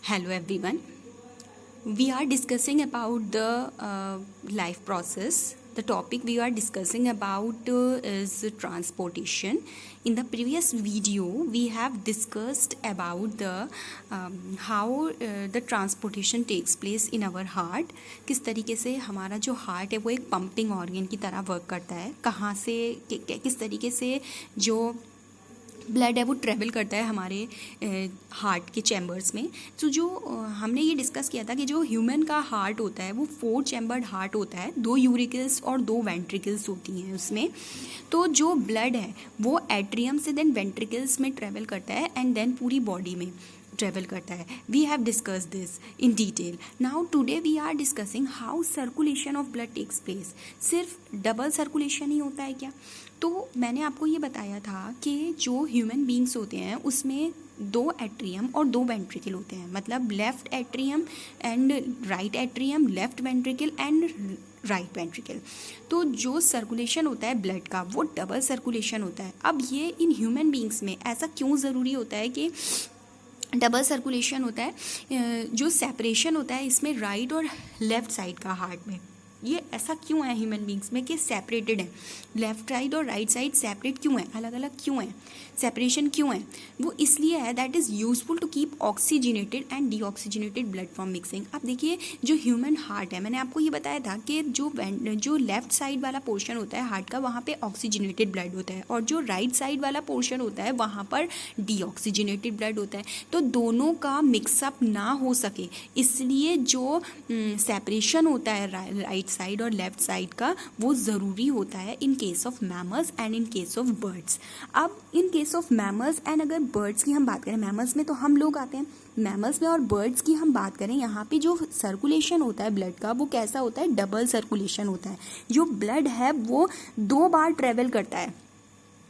Hello everyone. We are discussing about the life process. The topic we are discussing about is transportation. In the previous video, we have discussed about the how the transportation takes place in our heart. किस तरीके से हमारा जो heart है वो एक pumping organ की तरह वर्क करता है, कहाँ से किस तरीके से जो ब्लड है वो ट्रेवल करता है हमारे हार्ट के चैम्बर्स में। तो जो हमने ये डिस्कस किया था कि जो ह्यूमन का हार्ट होता है वो 4 चैम्बर्ड हार्ट होता है, 2 यूरिकल्स और 2 वेंट्रिकल्स होती हैं उसमें। तो जो ब्लड है वो एट्रियम से देन वेंट्रिकल्स में ट्रेवल करता है एंड देन पूरी बॉडी में ट्रेवल करता है। We have discuss this in detail. Now today we are discussing how circulation of blood takes place. सिर्फ डबल सर्कुलेशन ही होता है क्या? तो मैंने आपको ये बताया था कि जो ह्यूमन बींग्स होते हैं उसमें 2 एट्रियम और 2 वेंट्रिकल होते हैं, मतलब left atrium and right atrium, left ventricle and right ventricle. तो जो सर्कुलेशन होता है ब्लड का वो डबल सर्कुलेशन होता है। अब ये इन ह्यूमन बींग्स में ऐसा क्यों ज़रूरी होता है कि डबल सर्कुलेशन होता है? जो सेपरेशन होता है इसमें राइट और लेफ्ट साइड का हार्ट में, ये ऐसा क्यों है ह्यूमन बींग्स में कि सेपरेटेड है? लेफ्ट साइड और राइट साइड सेपरेट क्यों है, अलग अलग क्यों है, सेपरेशन क्यों है? वो इसलिए है that is useful to keep oxygenated and deoxygenated blood from mixing. अब देखिए जो ह्यूमन हार्ट है, मैंने आपको ये बताया था कि जो लेफ्ट साइड वाला पोर्शन होता है हार्ट का वहाँ पे ऑक्सीजनेटेड ब्लड होता है और जो राइट साइड वाला पोर्शन होता है वहाँ पर डीऑक्सीजनेटेड ब्लड होता है। तो दोनों का मिक्सअप ना हो सके इसलिए जो सेपरेशन होता है राइट साइड और लेफ्ट साइड का वो ज़रूरी होता है in case of mammals and in case of birds. अब in case of mammals and अगर बर्ड्स की हम बात करें, मैमल्स में तो हम लोग आते हैं, मैमल्स में और बर्ड्स की हम बात करें, यहाँ पे जो सर्कुलेशन होता है ब्लड का वो कैसा होता है? डबल सर्कुलेशन होता है। जो ब्लड है वो 2 बार ट्रेवल करता है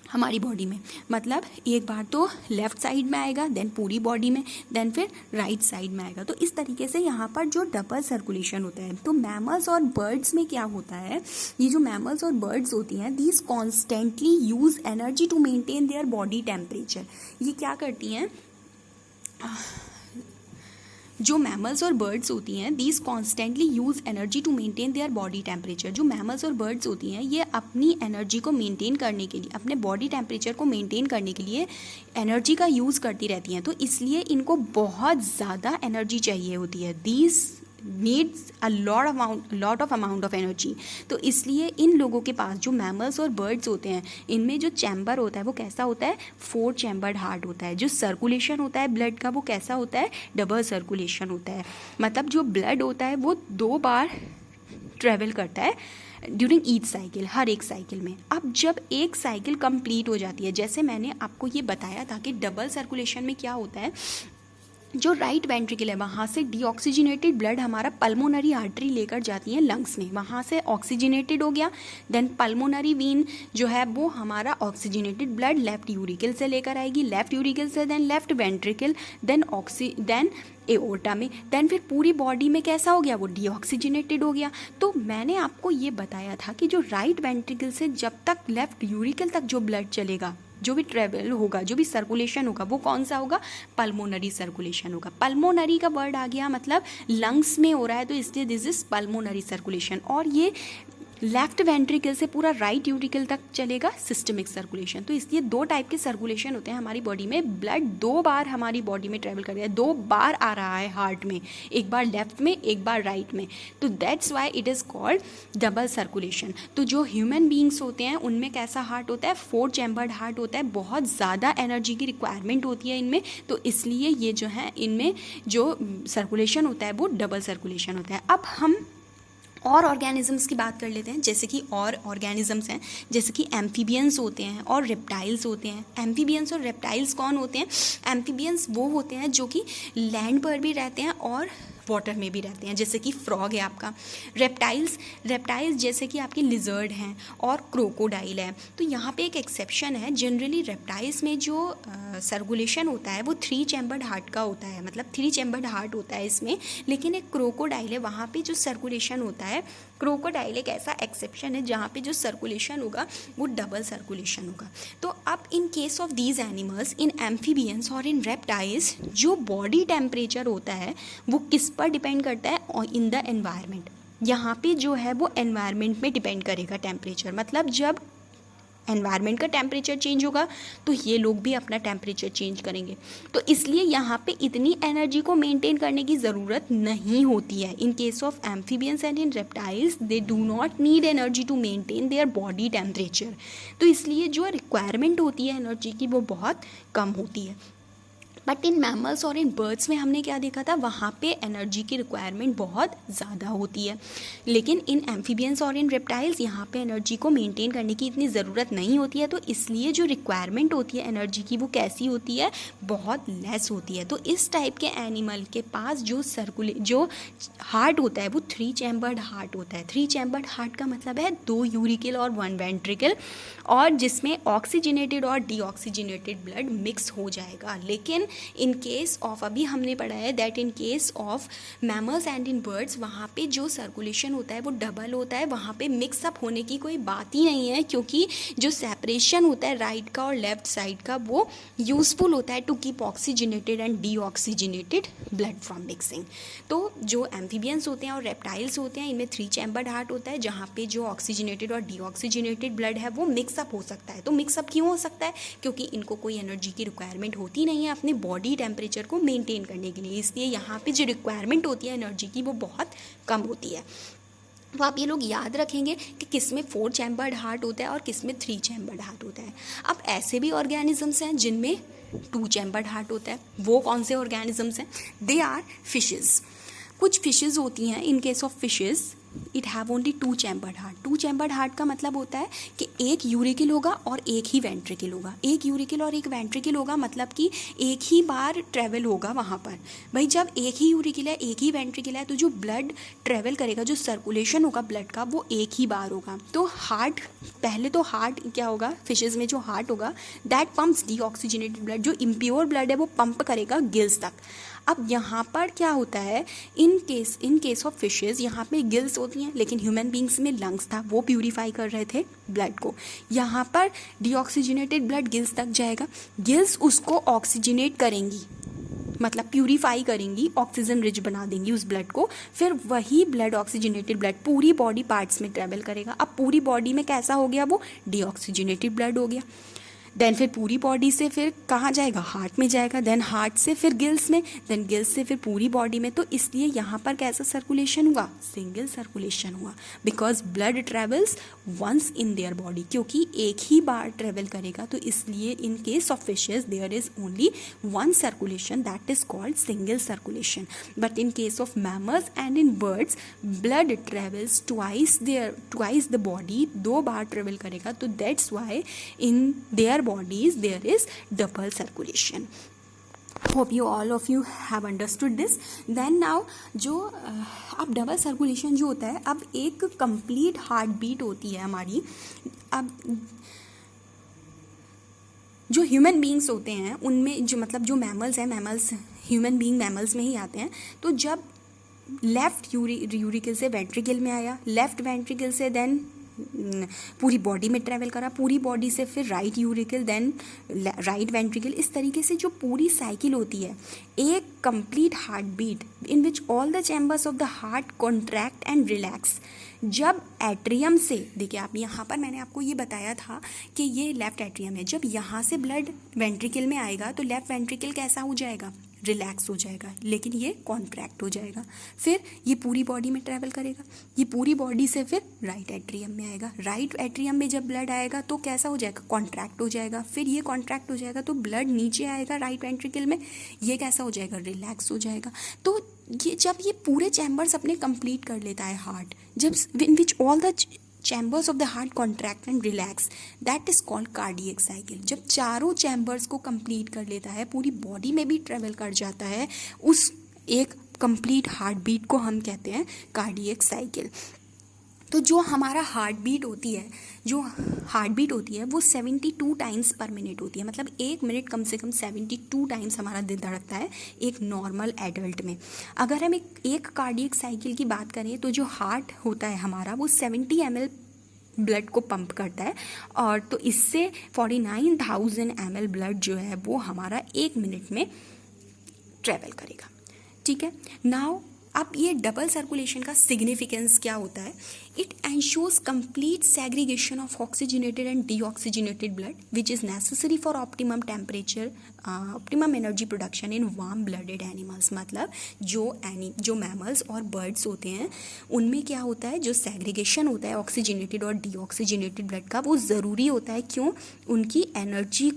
हमारी बॉडी में, मतलब एक बार तो लेफ्ट साइड में आएगा, देन पूरी बॉडी में, देन फिर राइट साइड में आएगा। तो इस तरीके से यहाँ पर जो डबल सर्कुलेशन होता है। तो मैमल्स और बर्ड्स में क्या होता है, ये जो मैमल्स और बर्ड्स होती हैं these constantly use energy to maintain their body temperature. ये क्या करती हैं? जो मैमल्स और बर्ड्स होती हैं these constantly use energy to maintain their body temperature. जो मैमल्स और बर्ड्स होती हैं ये अपनी एनर्जी को मेंटेन करने के लिए, अपने बॉडी टेम्परेचर को मेंटेन करने के लिए एनर्जी का यूज़ करती रहती हैं। तो इसलिए इनको बहुत ज़्यादा एनर्जी चाहिए होती है। These needs a lot of amount of energy. तो इसलिए इन लोगों के पास जो मैमल्स और बर्ड्स होते हैं इनमें जो चैम्बर होता है वो कैसा होता है? 4 चैम्बर्ड हार्ट होता है। जो सर्कुलेशन होता है ब्लड का वो कैसा होता है? डबल सर्कुलेशन होता है। मतलब जो ब्लड होता है वो 2 बार ट्रेवल करता है ड्यूरिंग ईच साइकिल, हर एक साइकिल में। अब जब एक साइकिल कंप्लीट हो जाती है, जैसे मैंने आपको ये बताया था कि डबल सर्कुलेशन में क्या होता है, जो राइट वेंट्रिकल है वहाँ से डीऑक्सीजनेटेड ब्लड हमारा पल्मोनरी आर्टरी लेकर जाती है लंग्स में, वहाँ से ऑक्सीजनेटेड हो गया, देन पल्मोनरी वीन जो है वो हमारा ऑक्सीजनेटेड ब्लड लेफ्ट यूरिकल से लेकर आएगी, लेफ्ट यूरिकल से then left ventricle, then aorta में, देन फिर पूरी बॉडी में कैसा हो गया? वो डीऑक्सीजनेटेड हो गया। तो मैंने आपको ये बताया था कि जो राइट वेंट्रिकल से जब तक लेफ्ट यूरिकल तक जो ब्लड चलेगा, जो भी ट्रेवल होगा, जो भी सर्कुलेशन होगा वो कौन सा होगा? पल्मोनरी सर्कुलेशन होगा। पल्मोनरी का वर्ड आ गया मतलब लंग्स में हो रहा है, तो इसलिए दिस इज पल्मोनरी सर्कुलेशन। और ये लेफ्ट वेंट्रिकल से पूरा राइट यूरिकल तक चलेगा सिस्टमिक सर्कुलेशन। तो इसलिए 2 टाइप के सर्कुलेशन होते हैं हमारी बॉडी में। ब्लड 2 बार हमारी बॉडी में ट्रेवल कर रहा है, 2 बार आ रहा है हार्ट में, एक बार लेफ्ट में एक बार राइट में। तो that's why it is called double circulation. तो जो ह्यूमन बींग्स होते हैं उनमें कैसा हार्ट होता है? 4 चैम्बर्ड हार्ट होता है। बहुत ज़्यादा एनर्जी की रिक्वायरमेंट होती है इनमें, तो इसलिए ये जो है इनमें जो सर्कुलेशन होता है वो डबल सर्कुलेशन होता है। अब हम और ऑर्गेनिजम्स की बात कर लेते हैं, जैसे कि और ऑर्गेनिजम्स हैं, जैसे कि एम्फीबियंस होते हैं और रेप्टाइल्स होते हैं। एम्फीबियंस और रेप्टाइल्स कौन होते हैं? एम्फीबियंस वो होते हैं जो कि लैंड पर भी रहते हैं और वाटर में भी रहते हैं, जैसे कि फ्रॉग है आपका। रेप्टाइल्स जैसे कि आपके लिजर्ड हैं और क्रोकोडाइल है। तो यहाँ पे एक एक्सेप्शन है, जनरली रेप्टाइल्स में जो सर्कुलेशन होता है वो 3 चैम्बर्ड हार्ट का होता है, मतलब 3 चैम्बर्ड हार्ट होता है इसमें। लेकिन एक क्रोकोडाइल है, वहाँ पे जो सर्कुलेशन होता है, क्रोकोडाइल एक ऐसा एक्सेप्शन है जहाँ पे जो सर्कुलेशन होगा वो डबल सर्कुलेशन होगा। तो अब in case of these animals, in amphibians और इन रेप्टाइल्स, जो बॉडी टेम्परेचर होता है वो किस पर डिपेंड करता है? और इन द एनवायरनमेंट। यहाँ पे जो है वो एनवायरनमेंट में डिपेंड करेगा टेम्परेचर, मतलब जब एनवायरनमेंट का टेम्परेचर चेंज होगा तो ये लोग भी अपना टेम्परेचर चेंज करेंगे। तो इसलिए यहाँ पे इतनी एनर्जी को मेंटेन करने की ज़रूरत नहीं होती है। In case of amphibians and in reptiles they do not need energy to maintain their body temperature. तो इसलिए जो रिक्वायरमेंट होती है एनर्जी की वो बहुत कम होती है। बट इन मैमल्स और इन बर्ड्स में हमने क्या देखा था, वहाँ पे एनर्जी की रिक्वायरमेंट बहुत ज़्यादा होती है। लेकिन इन एम्फीबियंस और इन रेप्टाइल्स यहाँ पे एनर्जी को मेंटेन करने की इतनी ज़रूरत नहीं होती है। तो इसलिए जो रिक्वायरमेंट होती है एनर्जी की वो कैसी होती है? बहुत लेस होती है। तो इस टाइप के एनिमल के पास जो हार्ट होता है वो 3 चैम्बर्ड हार्ट होता है। 3 चैम्बर्ड हार्ट का मतलब है 2 यूरिकल और 1 वेंट्रिकल, और जिसमें ऑक्सीजनेटेड और डीऑक्सीजनेटेड ब्लड मिक्स हो जाएगा। लेकिन इन केस ऑफ, अभी हमने पढ़ा है that in case of mammals and in birds, वहाँ पे जो सर्कुलेशन होता है वो डबल होता है, वहाँ पे मिक्सअप होने की कोई बात ही नहीं है, क्योंकि जो सेपरेशन होता है राइट का और लेफ्ट साइड का वो यूजफुल होता है to keep oxygenated and deoxygenated blood from mixing. तो जो एम्फीबियंस होते हैं और रेप्टाइल्स होते हैं इनमें 3 चैम्बर्ड हार्ट होता है, जहाँ पे जो ऑक्सीजनेटेड और डीऑक्सीजनेटेड ब्लड है वो मिक्सअप हो सकता है। तो मिक्सअप क्यों हो सकता है? क्योंकि इनको कोई एनर्जी की रिक्वायरमेंट होती नहीं है अपने बॉडी टेम्परेचर को मेंटेन करने के लिए, इसलिए यहाँ पे जो रिक्वायरमेंट होती है एनर्जी की वो बहुत कम होती है। तो आप ये लोग याद रखेंगे कि किस में 4 चैम्बर्ड हार्ट होता है और किस में 3 चैम्बर्ड हार्ट होता है। अब ऐसे भी ऑर्गेनिजम्स हैं जिनमें 2 चैम्बर्ड हार्ट होता है। वो कौन से ऑर्गेनिजम्स हैं? They are fishes. कुछ फिशेस होती हैं, in case of fishes it have only 2 chambered heart. 2 chambered heart का मतलब होता है कि एक यूरिकल होगा और एक ही वेंट्रिकल होगा। एक यूरिकल और एक वेंट्रिकल होगा, मतलब कि एक ही बार ट्रेवल होगा वहाँ पर। भाई जब एक ही यूरिकल है, एक ही वेंट्रिकल है, तो जो ब्लड ट्रेवल करेगा, जो सर्कुलेशन होगा ब्लड का, वो एक ही बार होगा। तो हार्ट, पहले तो हार्ट क्या होगा, फिशेज़ में जो हार्ट होगा दैट पम्प्स डीऑक्सीजनेटेड ब्लड, जो इम्प्योर ब्लड है वो पंप करेगा गिल्स तक। अब यहाँ पर क्या होता है, इन केस ऑफ फिशेज़ यहाँ पे गिल्स होती हैं, लेकिन ह्यूमन बींग्स में लंग्स था, वो प्यूरिफाई कर रहे थे ब्लड को। यहाँ पर डीऑक्सीजनेटेड ब्लड गिल्स तक जाएगा, गिल्स उसको ऑक्सीजनेट करेंगी, मतलब प्यूरिफाई करेंगी, ऑक्सीजन रिच बना देंगी उस ब्लड को। फिर वही ब्लड, ऑक्सीजनेटेड ब्लड पूरी बॉडी पार्ट्स में ट्रेवल करेगा। अब पूरी बॉडी में कैसा हो गया, वो डीऑक्सीजनेटेड ब्लड हो गया। देन फिर पूरी बॉडी से फिर कहाँ जाएगा, हार्ट में जाएगा, देन हार्ट से फिर गिल्स में, देन गिल्स से फिर पूरी बॉडी में। तो इसलिए यहाँ पर कैसा सर्कुलेशन हुआ, सिंगल सर्कुलेशन हुआ, because blood travels once in their body, क्योंकि एक ही बार ट्रेवल करेगा। तो इसलिए in case of fishes there is only 1 circulation, that is called single circulation. But in case of mammals and in birds blood travels twice the body, 2 बार travel करेगा। तो that's why in their bodies there is double circulation. Hope you all of you have understood this. Then now जो अब double circulation जो होता है, अब एक कंप्लीट हार्ट बीट होती है हमारी। अब जो ह्यूमन बींग्स होते हैं उनमें जो, मतलब जो मैमल्स हैं, मैमल्स ह्यूमन बींग मैमल्स में ही आते हैं। तो जब लेफ्ट यूरिकल से वेंट्रिकल में आया, लेफ्ट वेंट्रिकल से देन पूरी बॉडी में ट्रैवल करा, पूरी बॉडी से फिर right auricle, then right ventricle. इस तरीके से जो पूरी साइकिल होती है, एक complete heart beat in which all the chambers of the heart contract and relax. जब एट्रियम से, देखिए आप यहाँ पर मैंने आपको ये बताया था कि ये लेफ्ट एट्रियम है, जब यहाँ से ब्लड वेंट्रिकल में आएगा तो लेफ्ट वेंट्रिकल कैसा हो जाएगा, रिलैक्स हो जाएगा, लेकिन ये कॉन्ट्रैक्ट हो जाएगा। फिर ये पूरी बॉडी में ट्रैवल करेगा, ये पूरी बॉडी से फिर राइट एट्रियम में आएगा, राइट एट्रियम में जब ब्लड आएगा तो कैसा हो जाएगा, कॉन्ट्रैक्ट हो जाएगा। फिर ये कॉन्ट्रैक्ट हो जाएगा तो ब्लड नीचे आएगा राइट वेंट्रिकल में, ये कैसा हो जाएगा, रिलैक्स हो जाएगा। तो ये जब ये पूरे चैम्बर्स अपने कंप्लीट कर लेता है हार्ट, जब in which all the chambers of the heart contract and relax, that is called cardiac cycle. जब चारों चैम्बर्स को कंप्लीट कर लेता है, पूरी बॉडी में भी ट्रेवल कर जाता है, उस एक कंप्लीट हार्ट बीट को हम कहते हैं कार्डियक साइकिल। तो जो हमारा हार्ट बीट होती है वो 72 टाइम्स पर मिनट होती है, मतलब एक मिनट कम से कम 72 टाइम्स हमारा दिल धड़कता है एक नॉर्मल एडल्ट में। अगर हम एक कार्डियक साइकिल की बात करें तो जो हार्ट होता है हमारा वो 70 ml ब्लड को पंप करता है, और तो इससे 49,000 ml ब्लड जो है वो हमारा एक मिनट में ट्रेवल करेगा। ठीक है, नाउ अब ये डबल सर्कुलेशन का सिग्निफिकेंस क्या होता है? It ensures complete segregation of oxygenated and deoxygenated blood which is necessary for optimum temperature, optimum energy production in warm blooded animals. मतलब जो मैमल्स और बर्ड्स होते हैं उनमें क्या होता है, जो सेग्रीगेशन होता है ऑक्सीजनेटेड और डीऑक्सीजनेटेड ब्लड का, वो ज़रूरी होता है। क्यों? उनकी एनर्जी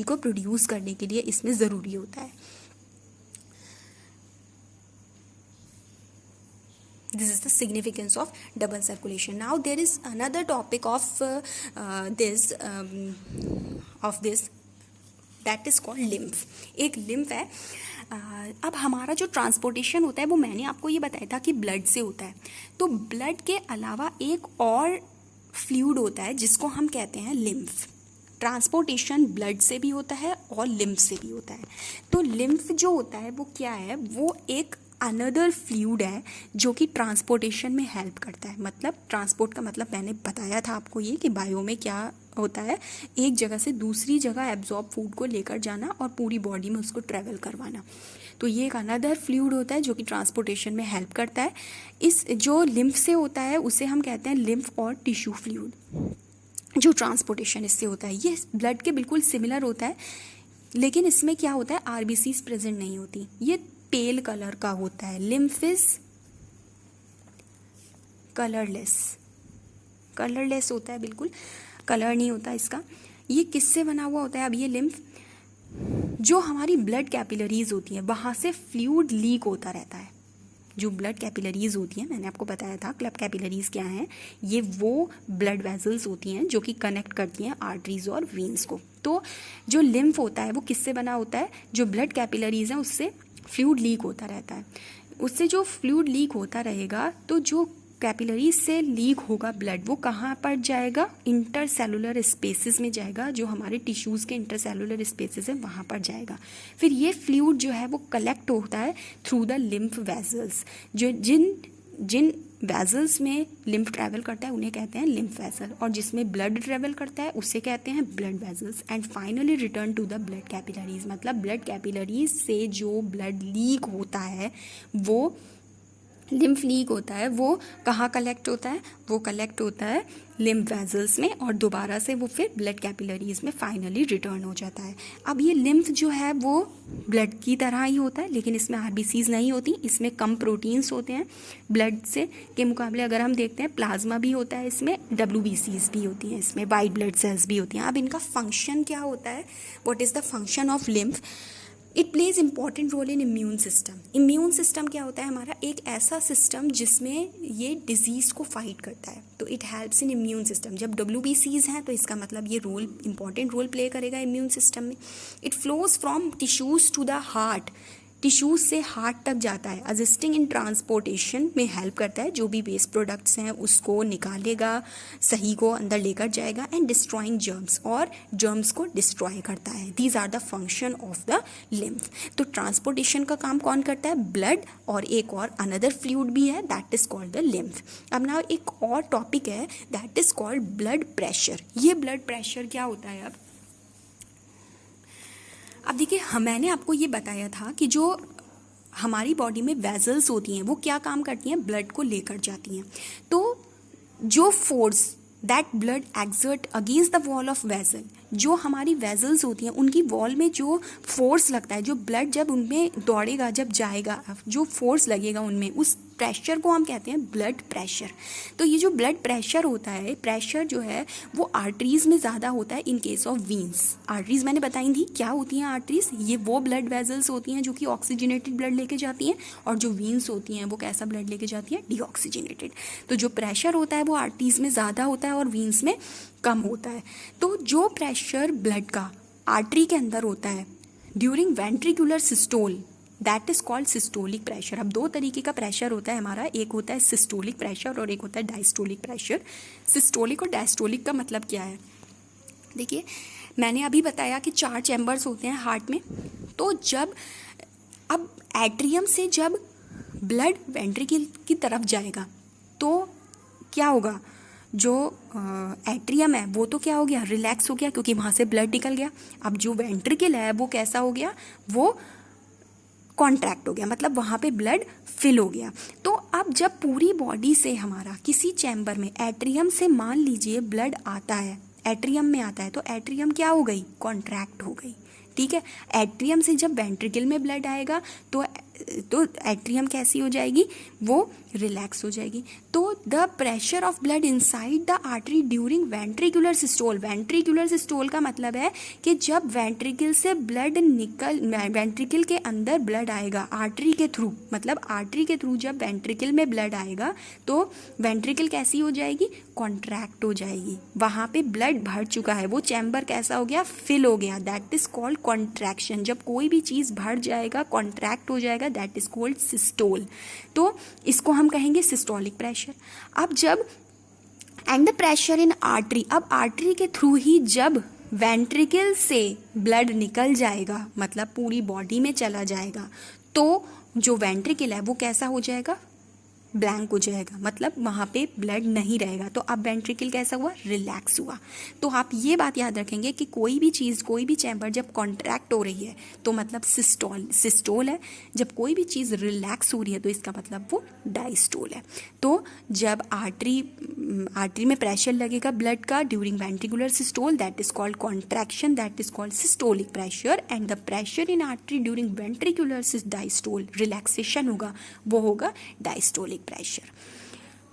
को प्रोड्यूस करने के लिए इसमें ज़रूरी होता है। This is the significance of double circulation. Now there is another topic of this that is called lymph. एक lymph है। अब हमारा जो ट्रांसपोर्टेशन होता है वो मैंने आपको ये बताया था कि ब्लड से होता है। तो ब्लड के अलावा एक और फ्लूइड होता है जिसको हम कहते हैं लिम्फ। ट्रांसपोर्टेशन ब्लड से भी होता है और लिम्फ से भी होता है। तो लिम्फ जो होता है वो क्या है, वो एक अनदर फ्लूइड है जो कि ट्रांसपोर्टेशन में हेल्प करता है। मतलब ट्रांसपोर्ट का मतलब मैंने बताया था आपको ये कि बायो में क्या होता है, एक जगह से दूसरी जगह एब्जॉर्ब फूड को लेकर जाना और पूरी बॉडी में उसको ट्रेवल करवाना। तो ये एक अनदर फ्लूइड होता है जो कि ट्रांसपोर्टेशन में हेल्प करता है। इस जो लिम्फ से होता है उसे हम कहते हैं लिम्फ और टिश्यू फ्लूइड, जो ट्रांसपोर्टेशन इससे होता है। ये ब्लड के बिल्कुल सिमिलर होता है, लेकिन इसमें क्या होता है, आरबीसीज प्रेजेंट नहीं होती। ये पेल कलर का होता है। लिम्फ इज कलरलेस होता है, बिल्कुल कलर नहीं होता इसका। ये किससे बना हुआ होता है? अब ये लिम्फ जो हमारी ब्लड कैपिलरीज होती हैं वहाँ से फ्लूइड लीक होता रहता है। जो ब्लड कैपिलरीज होती हैं, मैंने आपको बताया था ब्लड कैपिलरीज क्या हैं, ये वो ब्लड वेजल्स होती हैं जो कि कनेक्ट करती हैं आर्टरीज और वेन्स को। तो जो लिम्फ होता है वो किससे बना होता है, जो ब्लड कैपिलरीज हैं उससे फ्लूइड लीक होता रहता है। उससे जो फ्लूइड लीक होता रहेगा तो जो कैपिलरीज से लीक होगा ब्लड वो कहाँ पर जाएगा, इंटरसेलुलर स्पेसेस में जाएगा। जो हमारे टिश्यूज़ के इंटरसेलुलर स्पेसेस हैं वहाँ पर जाएगा। फिर ये फ्लूइड जो है वो कलेक्ट होता है थ्रू द लिम्फ वेजल्स। जो जिन वेजल्स में लिम्फ ट्रैवल करता है उन्हें कहते हैं लिम्फ वेसल, और जिसमें ब्लड ट्रैवल करता है उसे कहते हैं blood vessels. And finally return to the blood capillaries. मतलब ब्लड कैपिलरीज से जो ब्लड लीक होता है, वो लिम्फ लीक होता है, वो कहाँ कलेक्ट होता है, वो कलेक्ट होता है लिम्फ वेजल्स में, और दोबारा से वो फिर ब्लड कैपिलरीज में फाइनली रिटर्न हो जाता है। अब ये लिम्फ जो है वो ब्लड की तरह ही होता है, लेकिन इसमें आरबीसीज नहीं होती, इसमें कम प्रोटीन्स होते हैं ब्लड से के मुकाबले। अगर हम देखते हैं प्लाज्मा भी होता है इसमें, डब्ल्यूबीसीज भी होती हैं इसमें, वाइट ब्लड सेल्स भी होती हैं। अब इनका फंक्शन क्या होता है, what is the function of lymph? It plays important role in immune system. Immune system क्या होता है हमारा, एक ऐसा सिस्टम जिसमें ये डिजीज़ को फाइट करता है। तो it helps in immune system. जब WBCs हैं तो इसका मतलब ये इंपॉर्टेंट रोल प्ले करेगा इम्यून सिस्टम में। It flows from tissues to the heart, tissues से हार्ट तक जाता है। असिस्टिंग इन ट्रांसपोर्टेशन में हेल्प करता है, जो भी वेस्ट प्रोडक्ट्स हैं उसको निकालेगा, सही को अंदर लेकर जाएगा। एंड डिस्ट्रॉइंग जर्म्स, और जर्म्स को डिस्ट्रॉय करता है। These are the function of the lymph. तो ट्रांसपोर्टेशन का काम कौन करता है, ब्लड, और एक और अनदर फ्लूइड भी है that is called the lymph. अब ना एक और टॉपिक है that is called blood pressure. ये ब्लड प्रेशर क्या होता है? अब देखिए, मैंने आपको ये बताया था कि जो हमारी बॉडी में वेजल्स होती हैं वो क्या काम करती हैं, ब्लड को लेकर जाती हैं। तो जो force that blood exert against the wall of vessel, जो हमारी वेजल्स होती हैं उनकी वॉल में जो फोर्स लगता है, जो ब्लड जब उनमें दौड़ेगा, जब जाएगा, जो फोर्स लगेगा उनमें, उस प्रेशर को हम कहते हैं ब्लड प्रेशर। तो ये जो ब्लड प्रेशर होता है, प्रेशर जो है वो आर्टरीज में ज़्यादा होता है in case of veins. Arteries मैंने बताई थी क्या होती हैं आर्टरीज, ये वो ब्लड वेजल्स होती हैं जो कि ऑक्सीजनेटेड ब्लड लेके जाती हैं, और जो वीन्स होती हैं वो कैसा ब्लड लेके जाती हैं, डीऑक्सीजनेटेड। तो जो प्रेशर होता है वो आर्टरीज में ज़्यादा होता है और वीन्स में कम होता है। तो जो प्रेशर ब्लड का आर्टरी के अंदर होता है during ventricular systole, that is called systolic pressure. अब दो तरीके का प्रेशर होता है हमारा, एक होता है सिस्टोलिक प्रेशर और एक होता है डायस्टोलिक प्रेशर। सिस्टोलिक और डायस्टोलिक का मतलब क्या है? देखिए, मैंने अभी बताया कि 4 चैम्बर्स होते हैं हार्ट में। तो जब अब एट्रियम से जब ब्लड वेंट्रिकल की तरफ जाएगा तो क्या होगा? जो एट्रियम है वो तो क्या हो गया? रिलैक्स हो गया, क्योंकि वहाँ से ब्लड निकल गया। अब जो वेंट्रिकल है वो कैसा हो गया? वो कॉन्ट्रैक्ट हो गया, मतलब वहाँ पे ब्लड फिल हो गया। तो अब जब पूरी बॉडी से हमारा किसी चैम्बर में एट्रियम से मान लीजिए ब्लड आता है, एट्रियम में आता है, तो एट्रियम क्या हो गई? कॉन्ट्रैक्ट हो गई। ठीक है, एट्रियम से जब वेंट्रिकल में ब्लड आएगा तो एट्रियम कैसी हो जाएगी? वो रिलैक्स हो जाएगी। तो the pressure of blood inside the artery during ventricular systole, ventricular systole का मतलब है कि जब वेंट्रिकल से ब्लड वेंट्रिकल के अंदर ब्लड आएगा आर्टरी के थ्रू, मतलब आर्टरी के थ्रू जब वेंट्रिकल में ब्लड आएगा तो वेंट्रिकल कैसी हो जाएगी? कॉन्ट्रैक्ट हो जाएगी। वहाँ पे ब्लड भर चुका है, वो चैम्बर कैसा हो गया? फिल हो गया। That is called contraction. जब कोई भी चीज़ भर जाएगा, कॉन्ट्रैक्ट हो जाएगा, दैट इज कॉल्ड सिस्टोल। तो इसको हम कहेंगे सिस्टोलिक प्रेशर। अब जब and the pressure in artery, अब आर्टरी के थ्रू ही जब वेंट्रिकल से ब्लड निकल जाएगा, मतलब पूरी बॉडी में चला जाएगा, तो जो वेंट्रिकल है वो कैसा हो जाएगा? ब्लैंक हो जाएगा, मतलब वहाँ पे ब्लड नहीं रहेगा। तो अब वेंट्रिकल कैसा हुआ? रिलैक्स हुआ। तो आप ये बात याद रखेंगे कि कोई भी चीज़, कोई भी चैम्बर जब कॉन्ट्रैक्ट हो रही है तो मतलब सिस्टोल है, जब कोई भी चीज़ रिलैक्स हो रही है तो इसका मतलब वो डायस्टोल है। तो जब आर्टरी में प्रेशर लगेगा ब्लड का during ventricular systole, that is called contraction, that is called systolic pressure. And the pressure in artery during ventricular diastole, relaxation होगा, वो होगा डायस्टोलिक प्रेशर।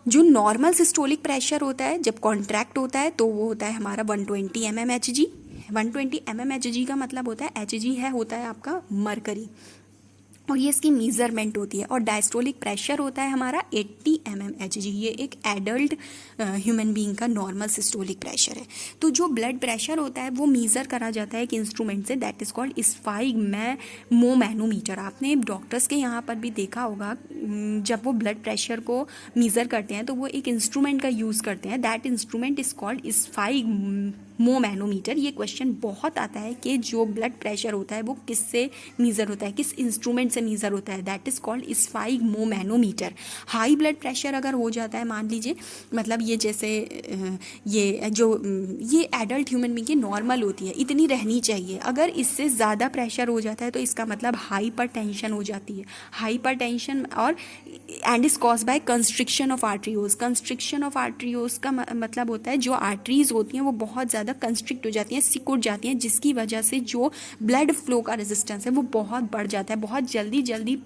जो नॉर्मल सिस्टोलिक प्रेशर होता है जब कॉन्ट्रैक्ट होता है तो वो होता है हमारा 120 mmHg। 120 mmHg का मतलब होता है, Hg है होता है आपका मरकरी, और ये इसकी मेजरमेंट होती है। और डायस्टोलिक प्रेशर होता है हमारा 80 mmHg। ये एक एडल्ट ह्यूमन बीइंग का नॉर्मल सिस्टोलिक प्रेशर है। तो जो ब्लड प्रेशर होता है वो मेज़र करा जाता है एक इंस्ट्रूमेंट से, दैट इज़ कॉल्ड स्फाइगमोमैनोमीटर। आपने डॉक्टर्स के यहाँ पर भी देखा होगा, जब वो ब्लड प्रेशर को मेज़र करते हैं तो वो एक इंस्ट्रूमेंट का यूज़ करते हैं, दैट इंस्ट्रूमेंट इज़ कॉल्ड स्फाइगमोमैनोमीटर। ये क्वेश्चन बहुत आता है कि जो ब्लड प्रेशर होता है वो किससे मेज़र होता है, किस इंस्ट्रूमेंट से मेज़र होता है, that is called sphygmomanometer. High blood pressure अगर हो जाता है, मान लीजिए, मतलब ये जैसे ये एडल्ट ह्यूमन बीइंग की नॉर्मल होती है, इतनी रहनी चाहिए। अगर इससे ज़्यादा प्रेशर हो जाता है तो इसका मतलब हाइपरटेंशन हो जाती है। हाइपरटेंशन और and is cause by constriction of arterioles. Constriction of arterioles का मतलब होता है जो आर्टरीज होती हैं वो बहुत ज़्यादा कंस्ट्रिक्ट हो जाती हैं, सिकुड़ जाती हैं, जिसकी वजह से जो ब्लड फ्लो का रेजिस्टेंस है वो बहुत बढ़ जाता है। बहुत जल्दी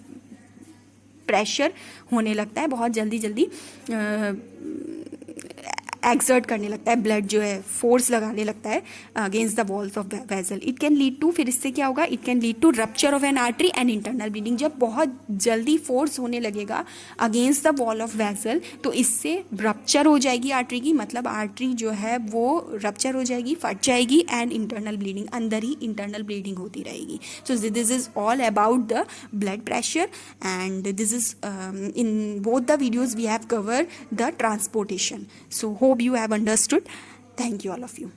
प्रेशर होने लगता है, बहुत जल्दी एक्सर्ट करने लगता है, ब्लड जो है फोर्स लगाने लगता है against the walls of vessel. It can lead to, फिर इससे क्या होगा? It can lead to rupture of an artery and internal bleeding. जब बहुत जल्दी फोर्स होने लगेगा against the wall of vessel तो इससे रप्चर हो जाएगी आर्टरी की, मतलब आर्टरी जो है वो रप्चर हो जाएगी, फट जाएगी, एंड इंटरनल ब्लीडिंग, अंदर ही इंटरनल ब्लीडिंग होती रहेगी। So this is all about the blood pressure, and this is in both the videos we have covered the transportation. So hope you have understood. Thank you all of you.